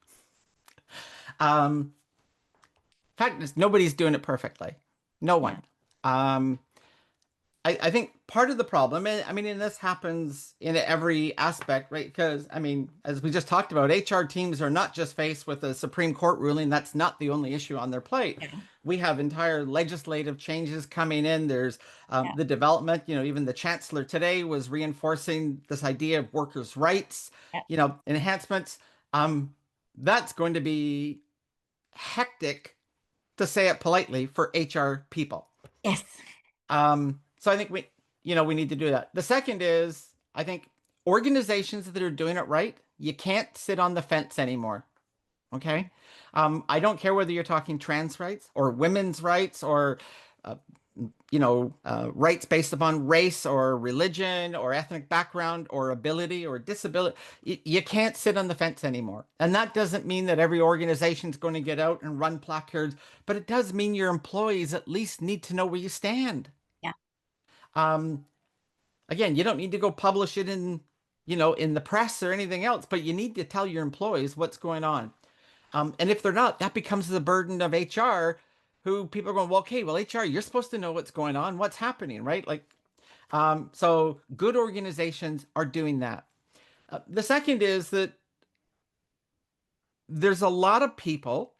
Fact is, nobody's doing it perfectly. No Yeah, one. Um, I think part of the problem, and I mean, and this happens in every aspect, right? Because, I mean, as we just talked about, HR teams are not just faced with a Supreme Court ruling. That's not the only issue on their plate. yeah, We have entire legislative changes coming in. There's yeah, the development, even the chancellor today was reinforcing this idea of workers' rights, yeah. enhancements. Um, that's going to be hectic, to say it politely, for HR people. Yes. So I think we need to do that. The second is, I think organizations that are doing it right, you can't sit on the fence anymore. Okay. I don't care whether you're talking trans rights or women's rights or, uh, rights based upon race or religion or ethnic background or ability or disability. You can't sit on the fence anymore. And that doesn't mean that every organization is going to get out and run placards, but it does mean your employees at least need to know where you stand. Yeah. Um, Again, you don't need to go publish it in the press or anything else, but you need to tell your employees what's going on. And if they're not, that becomes the burden of HR, who people are going, well, okay, well, HR, you're supposed to know what's going on, what's happening, right? So good organizations are doing that. The second is that there's a lot of people,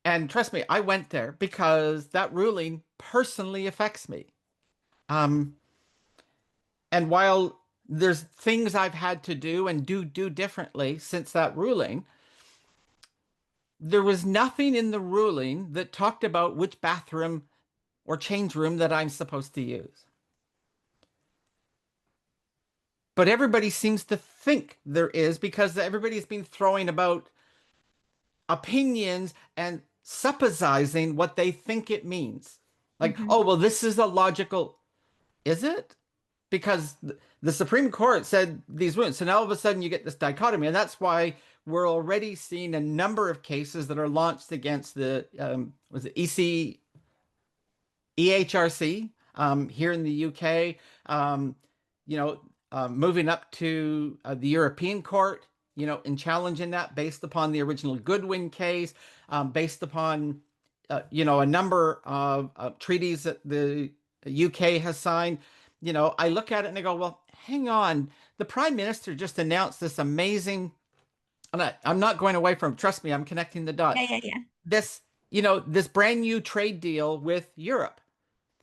and trust me, I went there because that ruling personally affects me. Um, And while there's things I've had to do and do differently since that ruling, there was nothing in the ruling that talked about which bathroom or change room that I'm supposed to use. But everybody seems to think there is because everybody's been throwing about opinions and supposizing what they think it means. Like, Hmm. oh, well, this is a logical. Is it? Because the Supreme Court said these wouldn't. So now all of a sudden you get this dichotomy, and that's why we're already seeing a number of cases that are launched against the was it EHRC here in the UK. Moving up to the European Court, in challenging that based upon the original Goodwin case, based upon a number of treaties that the UK has signed. I look at it and I go, well, hang on. The Prime Minister just announced this amazing, and I'm not going away from, trust me, I'm connecting the Yeah, dots. yeah, yeah. This brand new trade deal with Europe.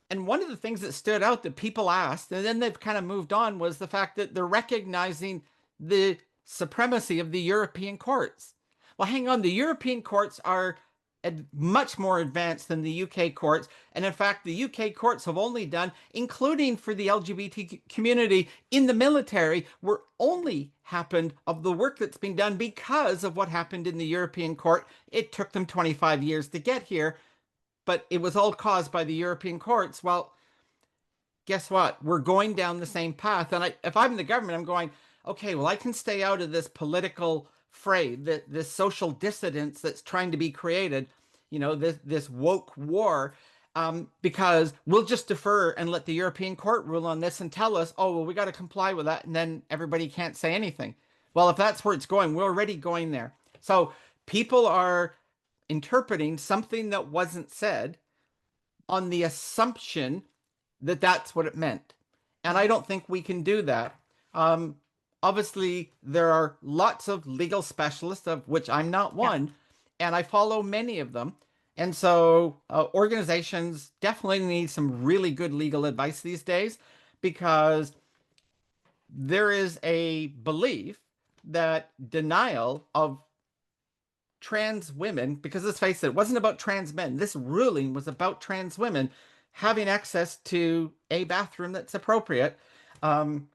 And one of the things that stood out that people asked, and then they've kind of moved on, was the fact that they're recognizing the supremacy of the European courts. Well, hang on, the European courts are much more advanced than the UK courts. And in fact, the UK courts have only done, including for the LGBT community in the military, were only happened of the work that's been done because of what happened in the European court. It took them 25 years to get here, but it was all caused by the European courts. Well, guess what? We're going down the same path. And if I'm the government, I'm going, okay, well, I can stay out of this political fray, this social dissidence that's trying to be created, this woke war, because we'll just defer and let the European court rule on this and tell us, oh, well, we got to comply with that. And then everybody can't say anything. Well, if that's where it's going, we're already going there. So people are interpreting something that wasn't said on the assumption that that's what it meant. And I Yes. don't think we can do that. Um, Obviously, there are lots of legal specialists, of which I'm not Yeah. one, and I follow many of them. And so organizations definitely need some really good legal advice these days because there is a belief that denial of trans women, because let's face it, it wasn't about trans men. This ruling was about trans women having access to a bathroom that's appropriate, um,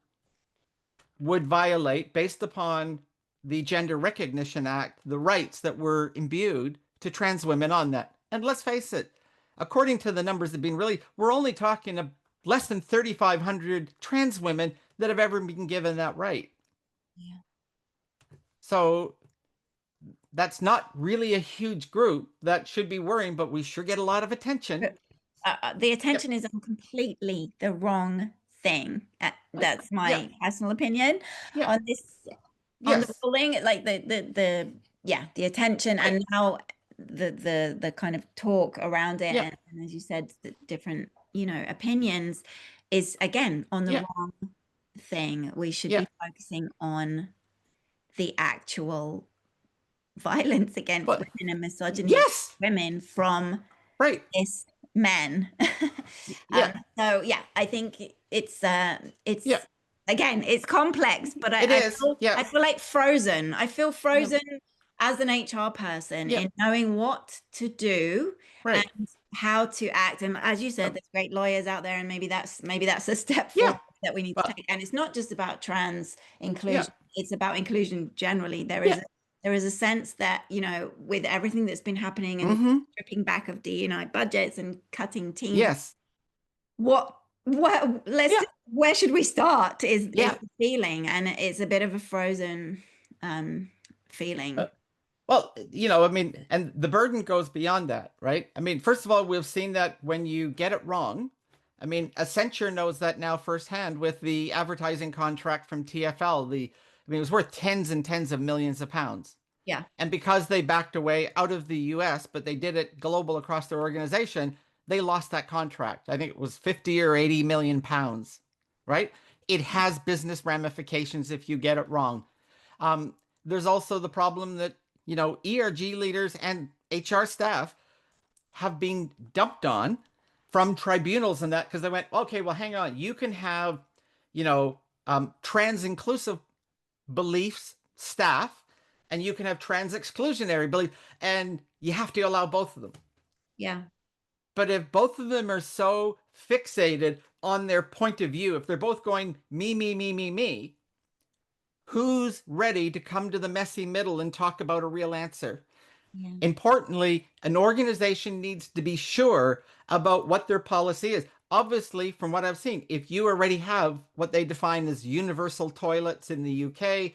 would violate, based upon the Gender Recognition Act, the rights that were imbued to trans women on that. And let's face it, according to the numbers that have been really, we're only talking less than 3,500 trans women that have ever been given that right. Yeah. So that's not really a huge group that should be worrying, but we sure get a lot of attention. But, the Yep. attention is on completely the wrong thing. That's Yeah. my personal opinion Yeah. on this, on the Yes. ruling. Like yeah, the attention, Right. and now the kind of talk around it, Yeah. and as you said, the different, opinions is again on the Yeah. wrong thing. We should Yeah. be focusing on the actual violence against But women and misogyny against yes. women from Right. this men. Yeah. So yeah, I think Yeah. it's again, it's complex, but It is. Yeah. I feel like frozen. I feel Yeah. frozen as an HR person Yeah. in knowing what to do and Right. how to act. And as you said, Yep. there's great lawyers out there, and maybe that's a step forward Yeah. that we need to Well, take. And it's not just about trans yeah. inclusion, it's about inclusion generally. Yeah. There is a sense that, with everything that's been happening and Mm-hmm. stripping back of DNI budgets and cutting teams, Yes. what Yeah. where should we start is Yeah. the feeling, and it's a bit of a frozen Uh, feeling. well, I mean, and the burden goes beyond that, right? I mean, first of all, we've seen that when you get it wrong, I mean, Accenture knows that now firsthand with the advertising contract from TfL. I mean, it was worth tens and tens of millions of pounds. Yeah, And because they backed away out of the US, but they did it global across their organization, they lost that contract. I think it was 50 or 80 million pounds, right? It has business ramifications if you get it wrong. Um, there's also the problem that, ERG leaders and HR staff have been dumped on from tribunals and that because they went, okay, well, hang on. You can have, trans inclusive beliefs staff, and you can have trans exclusionary beliefs, and you have to allow both of them. yeah, But if both of them are so fixated on their point of view, if they're both going me, me, me, me, me, who's ready to come to the messy middle and talk about a real answer? yeah, Importantly, an organization needs to be sure about what their policy is. Obviously, from what I've seen, if you already have what they define as universal toilets in the UK,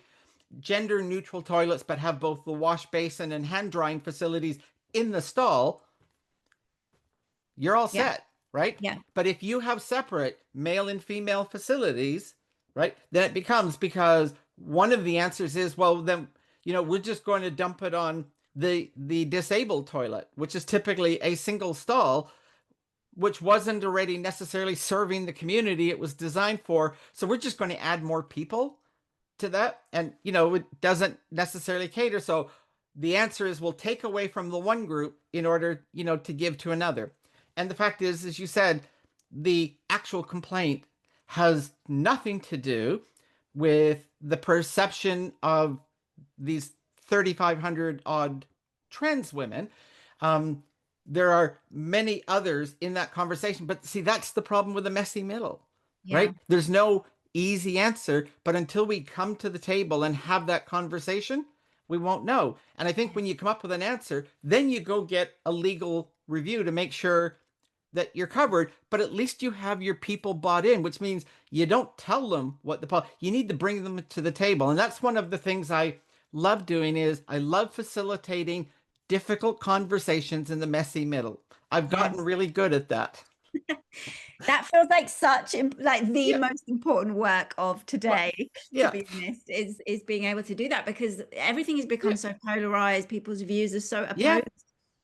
gender neutral toilets, but have both the wash basin and hand drying facilities in the stall, you're all yeah, set, right? yeah, But if you have separate male and female facilities, right, then it becomes because one of the answers is, well, then, we're just going to dump it on the disabled toilet, which is typically a single stall, which wasn't already necessarily serving the community it was designed for. So we're just going to add more people to that, and it doesn't necessarily cater. So the answer is we'll take away from the one group in order to give to another. And the fact is, as you said, the actual complaint has nothing to do with the perception of these 3,500 odd trans women. um, there are many others in that conversation, but see, that's the problem with the messy middle, yeah, right? There's no easy answer, but until we come to the table and have that conversation, we won't know. And I think when you come up with an answer, then you go get a legal review to make sure that you're covered, but at least you have your people bought in, which means you don't tell them what you need to bring them to the table. And that's one of the things I love doing is I love facilitating difficult conversations in the messy middle. I've yeah. gotten really good at that. That feels like like the Yeah. most important work of Well, today, to yeah. be honest, is being able to do that, because everything has become Yeah. so polarized. People's views are so Yeah. Yeah.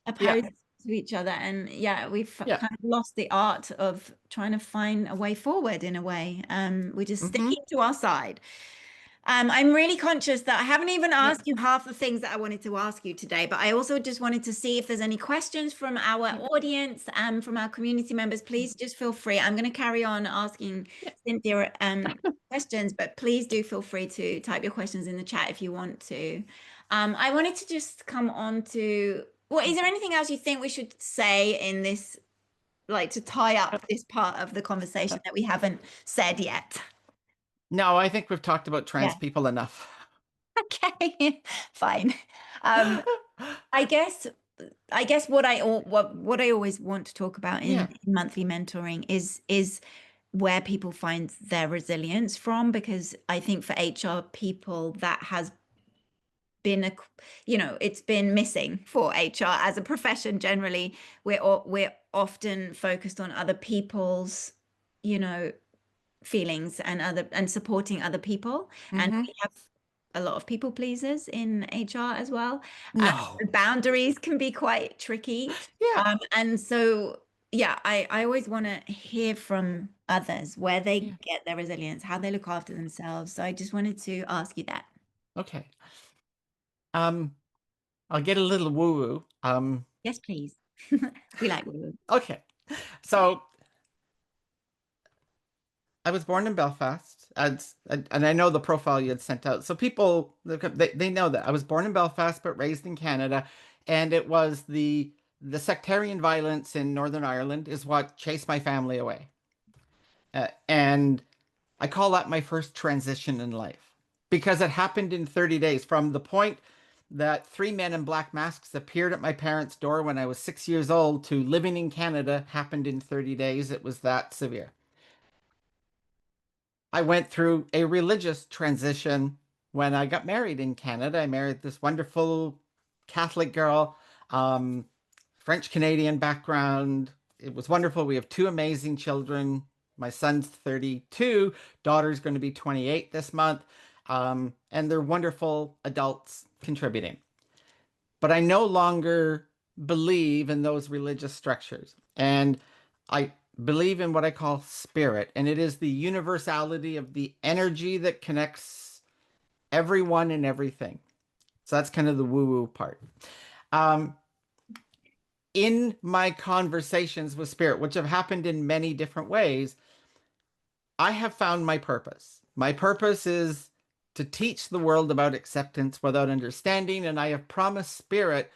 opposed to each other, and yeah, we've Yeah. kind of lost the art of trying to find a way forward in a way. We're just Mm-hmm. sticking to our side. I'm really conscious that I haven't even Yeah. asked you half the things that I wanted to ask you today, but I also just wanted to see if there's any questions from our Yeah. audience, from our community members. Please just feel free. I'm going to carry on asking Yeah. Cynthia questions, but please do feel free to type your questions in the chat if you want to. I wanted to just come on to, well, is there anything else you think we should say in this, like to tie up this part of the conversation that we haven't said yet? No, I think we've talked about trans Yeah. people enough. Okay, fine. Um, I guess I guess what I always want to talk about Yeah. in monthly mentoring is where people find their resilience from, because I think for HR people that has been it's been missing for HR as a profession generally. We're often focused on other people's, you know, feelings and supporting other people, and Hmm. we have a lot of people pleasers in HR as well. No. The boundaries can be quite tricky, Yeah. and so yeah, I always want to hear from others where they Yeah. get their resilience, how they look after themselves. So I just wanted to ask you that. Okay. Um, I'll get a little woo-woo. Yes, please. We like woo. Okay. So I was born in Belfast, and I know the profile you had sent out. So people, they know that I was born in Belfast but raised in Canada, and it was the sectarian violence in Northern Ireland is what chased my family away. And I call that my first transition in life because it happened in 30 days from the point that three men in black masks appeared at my parents' door when I was 6 years old to living in Canada happened in 30 days. It was that severe. I went through a religious transition when I got married in Canada. I married this wonderful Catholic girl, um, French Canadian background. It was wonderful. We have two amazing children. My son's 32, daughter's going to be 28 this month. And they're wonderful adults contributing. But I no longer believe in those religious structures. And I believe in what I call spirit, and it is the universality of the energy that connects everyone and everything. So that's kind of the woo woo part. Um, in my conversations with spirit, which have happened in many different ways, I have found my purpose. My purpose is to teach the world about acceptance without understanding, and I have promised spirit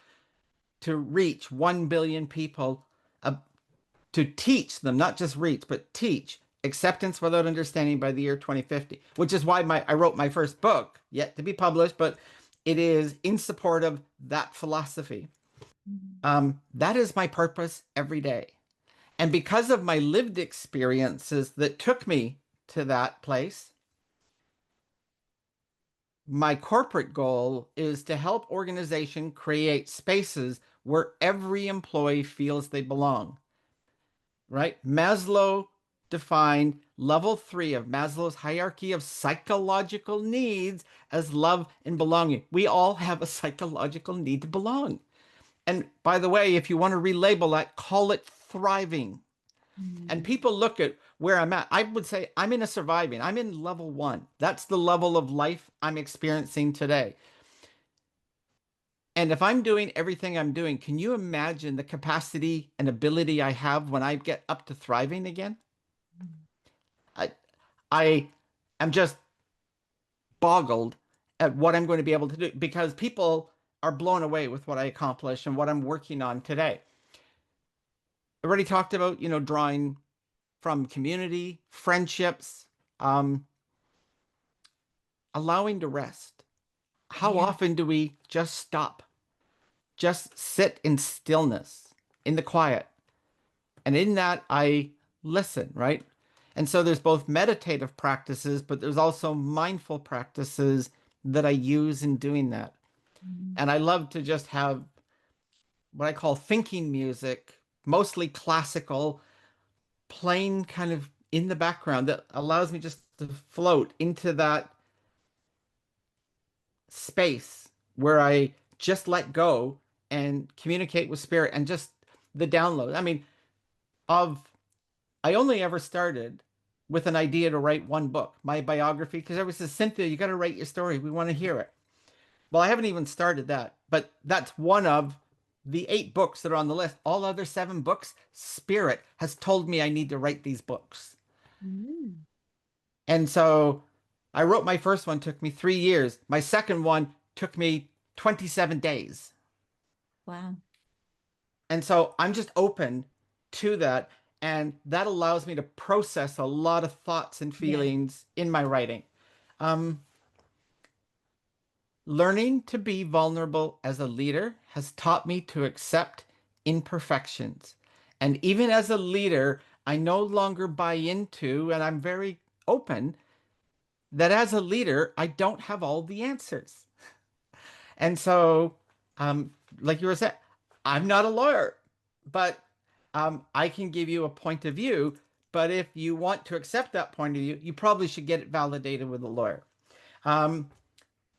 to reach 1 billion people, uh, to teach them, not just reach, but teach acceptance without understanding by the year 2050, which is why I wrote my first book, yet to be published, but it is in support of that philosophy. That is my purpose every day. And because of my lived experiences that took me to that place, my corporate goal is to help organization create spaces where every employee feels they belong, right? Maslow defined level 3 of Maslow's hierarchy of psychological needs as love and belonging. We all have a psychological need to belong. And by the way, if you want to relabel that, call it thriving. And Mm. people look at where I'm at. I would say I'm in a surviving. I'm in level 1. That's the level of life I'm experiencing today. And if I'm doing everything I'm doing, can you imagine the capacity and ability I have when I get up to thriving again? I, I am just boggled at what I'm going to be able to do because people are blown away with what I accomplish and what I'm working on today. I already talked about, drawing from community, friendships, um, allowing to rest. How Yeah. often do we just stop, just sit in stillness, in the quiet? And in that, I listen, right? And so there's both meditative practices, but there's also mindful practices that I use in doing that. Mm. And I love to just have what I call thinking music, mostly classical, playing kind of in the background that allows me just to float into that space where I just let go and communicate with spirit and just the download. I mean, of I only ever started with an idea to write one book, my biography, because everyone says, Cynthia, you got to write your story. We want to hear it. Well, I haven't even started that, but that's one of the 8 books that are on the list. All other 7 books, Spirit has told me I need to write these books. Mm. And so I wrote my first one, took me 3 years. My second one took me 27 days. Wow. And so I'm just open to that. And that allows me to process a lot of thoughts and Yeah. feelings in my writing. Um, Learning to be vulnerable as a leader has taught me to accept imperfections. And even as a leader, I no longer buy into, and I'm very open that as a leader, I don't have all the answers. And so, um, like you were saying, I'm not a lawyer, but I can give you a point of view. But if you want to accept that point of view, you probably should get it validated with a lawyer. Um,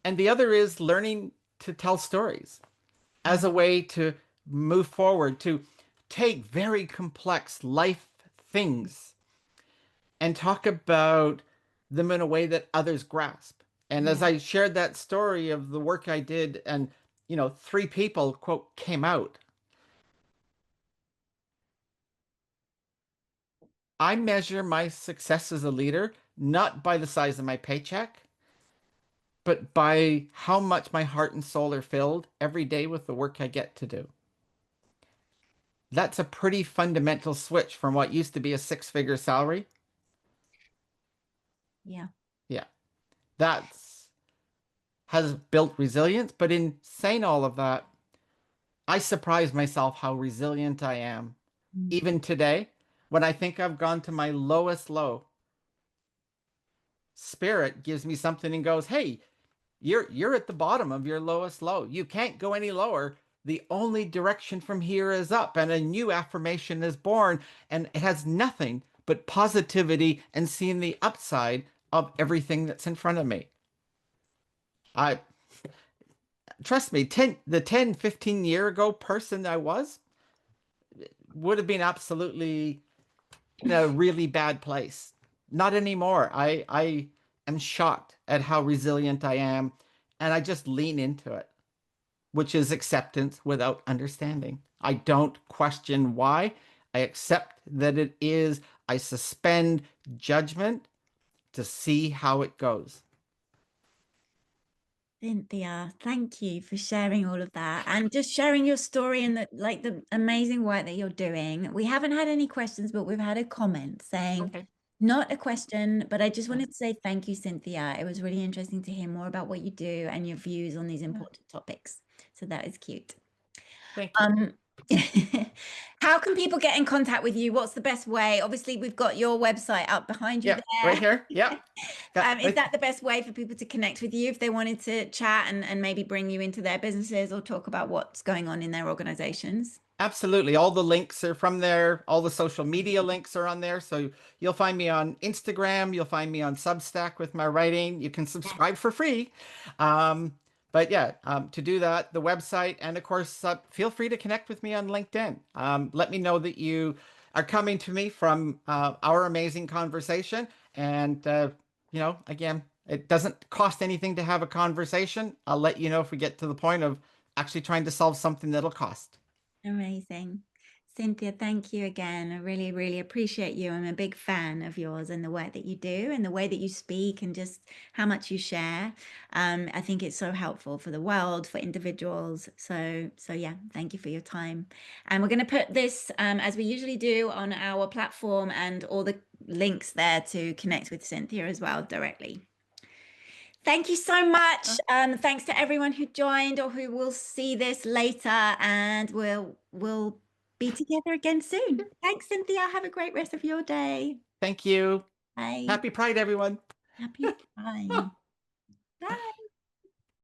and the other is learning to tell stories as a way to move forward, to take very complex life things and talk about them in a way that others grasp. And as Yeah. I shared that story of the work I did, and three people, quote, came out, I measure my success as a leader not by the size of my paycheck, but by how much my heart and soul are filled every day with the work I get to do. That's a pretty fundamental switch from what used to be a six-figure salary. Yeah. Yeah, that's has built resilience. But in saying all of that, I surprise myself how resilient I am. Mm. Even today, when I think I've gone to my lowest low, spirit gives me something and goes, "Hey, you're at the bottom of your lowest low. You can't go any lower. The only direction from here is up." And a new affirmation is born, and it has nothing but positivity and seeing the upside of everything that's in front of me. I trust me, 15 year ago person I was would have been absolutely in a really bad place. Not anymore. I am shocked at how resilient I am, and I just lean into it, which is acceptance without understanding. I don't question why. I accept that it is. I suspend judgment to see how it goes. Cynthia, thank you for sharing all of that and just sharing your story and the amazing work that you're doing. We haven't had any questions, but we've had a comment saying, Okay. not a question, but I just wanted to say thank you, Cynthia. It was really interesting to hear more about what you do and your views on these important topics. So that is cute. Thank you. Um, how can people get in contact with you? What's the best way? Obviously, we've got your website up behind you Yep, right there. here. Yep. Got Is right. that the best way for people to connect with you if they wanted to chat and maybe bring you into their businesses or talk about what's going on in their organizations? Absolutely. All the links are from there. All the social media links are on there. So you'll find me on Instagram. You'll find me on Substack with my writing. You can Yeah. subscribe for free. But yeah, to do that, the website, and of course, feel free to connect with me on LinkedIn. Let me know that you are coming to me from our amazing conversation. And, again, it doesn't cost anything to have a conversation. I'll let you know if we get to the point of actually trying to solve something that'll cost. Amazing. Cynthia, thank you again. I really, really appreciate you. I'm a big fan of yours and the work that you do and the way that you speak and just how much you share. I think it's so helpful for the world, for individuals. So yeah, thank you for your time. And we're going to put this, as we usually do, on our platform and all the links there to connect with Cynthia as well directly. Thank you so much. Thanks to everyone who joined or who will see this later, and we'll be together again soon. Thanks, Cynthia. Have a great rest of your day. Thank you. Bye. Happy Pride, everyone. Happy Pride. Bye.